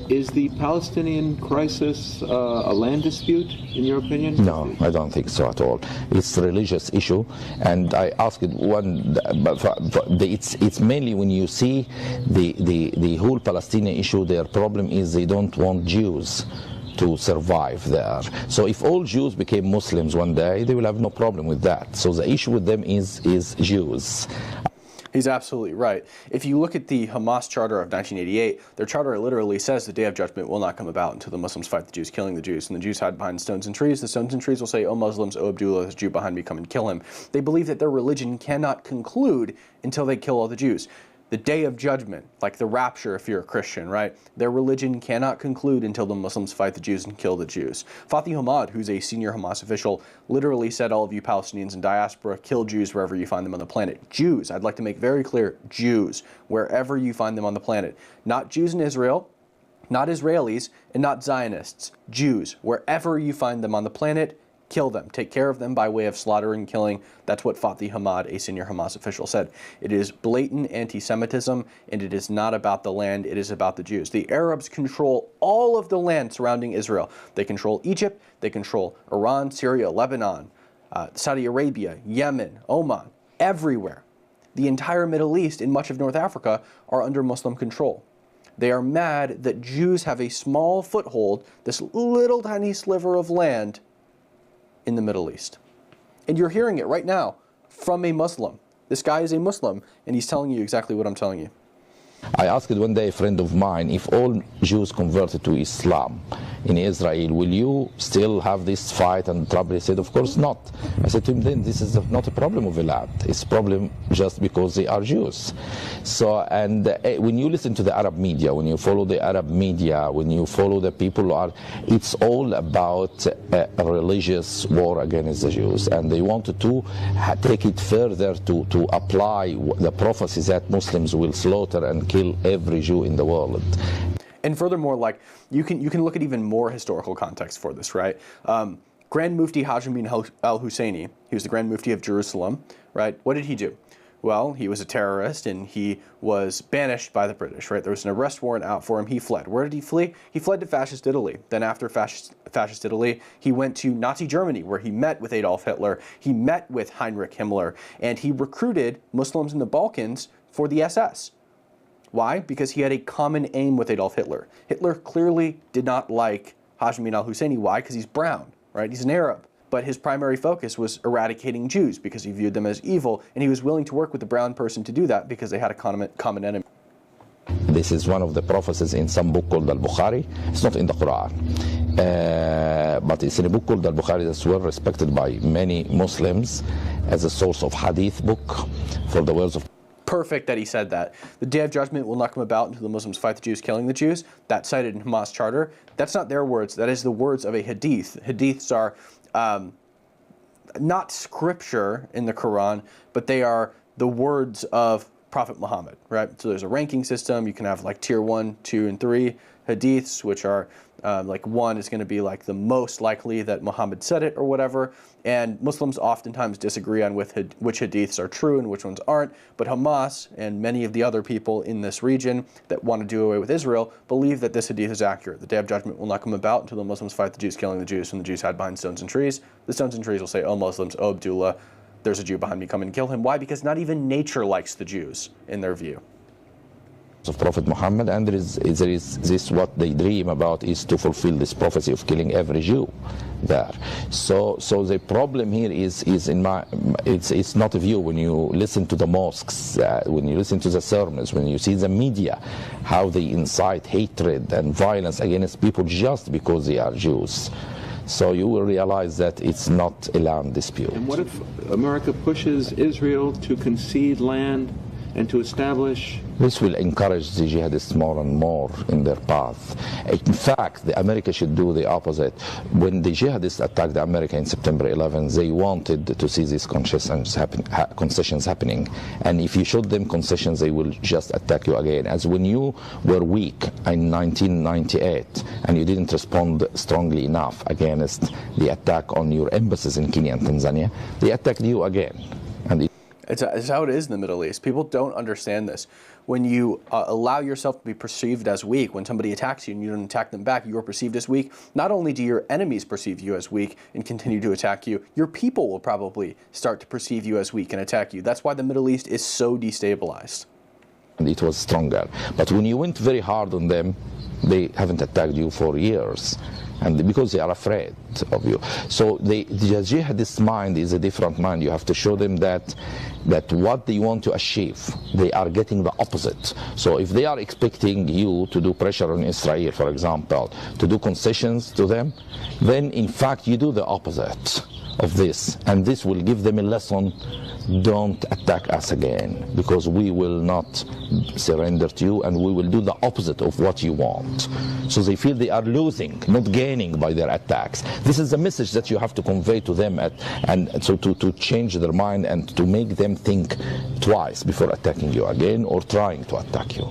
Is the Palestinian crisis a land dispute, in your opinion? No, I don't think so at all. It's a religious issue, and I asked one. It's mainly when you see the whole Palestinian issue. Their problem is they don't want Jews to survive there. So if all Jews became Muslims one day, they will have no problem with that. So the issue with them is Jews. He's absolutely right. If you look at the Hamas charter of 1988, their charter literally says the day of judgment will not come about until the Muslims fight the Jews, killing the Jews. And the Jews hide behind stones and trees. The stones and trees will say, "O Muslims, O Abdullah, there's a Jew behind me, come and kill him." They believe that their religion cannot conclude until they kill all the Jews. The day of judgment, like the rapture if you're a Christian, right? Their religion cannot conclude until the Muslims fight the Jews and kill the Jews. Fathi Hamad, who's a senior Hamas official, literally said, all of you Palestinians in diaspora, kill Jews wherever you find them on the planet. Jews, I'd like to make very clear, Jews, wherever you find them on the planet. Not Jews in Israel, not Israelis, and not Zionists. Jews, wherever you find them on the planet, kill them. Take care of them by way of slaughtering and killing. That's what Fathi Hamad, a senior Hamas official, said. It is blatant anti-Semitism, and it is not about the land, it is about the Jews. The Arabs control all of the land surrounding Israel. They control Egypt, they control Iran, Syria, Lebanon, Saudi Arabia, Yemen, Oman, everywhere. The entire Middle East and much of North Africa are under Muslim control. They are mad that Jews have a small foothold, this little tiny sliver of land in the Middle East. And you're hearing it right now from a Muslim. This guy is a Muslim, and he's telling you exactly what I'm telling you. I asked one day a friend of mine, if all Jews converted to Islam in Israel, will you still have this fight and trouble? He said, of course not. I said to him, then this is not a problem of a land. It's a problem just because they are Jews. So, and when you listen to the Arab media, when you follow the Arab media, when you follow the people who are, it's all about a religious war against the Jews. And they wanted to take it further to apply the prophecies that Muslims will slaughter and kill every Jew in the world. And furthermore, like you can look at even more historical context for this, right? Grand Mufti Hashim al-Husseini, he was the Grand Mufti of Jerusalem, right? What did he do? Well, he was a terrorist and he was banished by the British, right? There was an arrest warrant out for him. He fled. Where did he flee? He fled to fascist Italy. Then after fascist Italy, he went to Nazi Germany, where he met with Adolf Hitler. He met with Heinrich Himmler, and he recruited Muslims in the Balkans for the SS. Why? Because he had a common aim with Adolf Hitler. Hitler clearly did not like Hashim al-Husseini. Why? Because he's brown, right? He's an Arab. But his primary focus was eradicating Jews because he viewed them as evil, and he was willing to work with the brown person to do that because they had a common enemy. This is one of the prophecies in some book called Al-Bukhari. It's not in the Quran. But it's in a book called Al-Bukhari that's well respected by many Muslims as a source of hadith book for the words of... Perfect that he said that. The day of judgment will not come about until the Muslims fight the Jews, killing the Jews. That's cited in Hamas charter. That's not their words. That is the words of a hadith. Hadiths are not scripture in the Quran, but they are the words of Prophet Muhammad, right? So there's a ranking system. You can have like tier 1, 2, and 3 hadiths, which are like 1 is going to be like the most likely that Muhammad said it or whatever. And Muslims oftentimes disagree on which hadiths are true and which ones aren't. But Hamas and many of the other people in this region that want to do away with Israel believe that this hadith is accurate. The day of judgment will not come about until the Muslims fight the Jews, killing the Jews, and the Jews hide behind stones and trees. The stones and trees will say, "O Muslims, O Abdullah, there's a Jew behind me, come and kill him." Why? Because not even nature likes the Jews in their view. Of Prophet Muhammad, and there is this what they dream about is to fulfill this prophecy of killing every Jew there. So the problem here is in my it's not a view. When you listen to the mosques, when you listen to the sermons, when you see the media, how they incite hatred and violence against people just because they are Jews. So you will realize that it's not a land dispute. And what if America pushes Israel to concede land and to establish? This will encourage the jihadists more and more in their path. In fact, America should do the opposite. When the jihadists attacked America in September 11, they wanted to see these concessions happening. And if you showed them concessions, they will just attack you again. As when you were weak in 1998 and you didn't respond strongly enough against the attack on your embassies in Kenya and Tanzania, they attacked you again. It's how it is in the Middle East. People don't understand this. When you allow yourself to be perceived as weak, when somebody attacks you and you don't attack them back, you are perceived as weak. Not only do your enemies perceive you as weak and continue to attack you, your people will probably start to perceive you as weak and attack you. That's why the Middle East is so destabilized. And it was stronger. But when you went very hard on them, they haven't attacked you for years. And because they are afraid of you. So the jihadist mind is a different mind. You have to show them that what they want to achieve, they are getting the opposite. So if they are expecting you to do pressure on Israel, for example, to do concessions to them, then in fact you do the opposite of this. And this will give them a lesson: don't attack us again, because we will not surrender to you and we will do the opposite of what you want. So they feel they are losing, not gaining by their attacks. This is the message that you have to convey to them, and so to change their mind and to make them think twice before attacking you again or trying to attack you.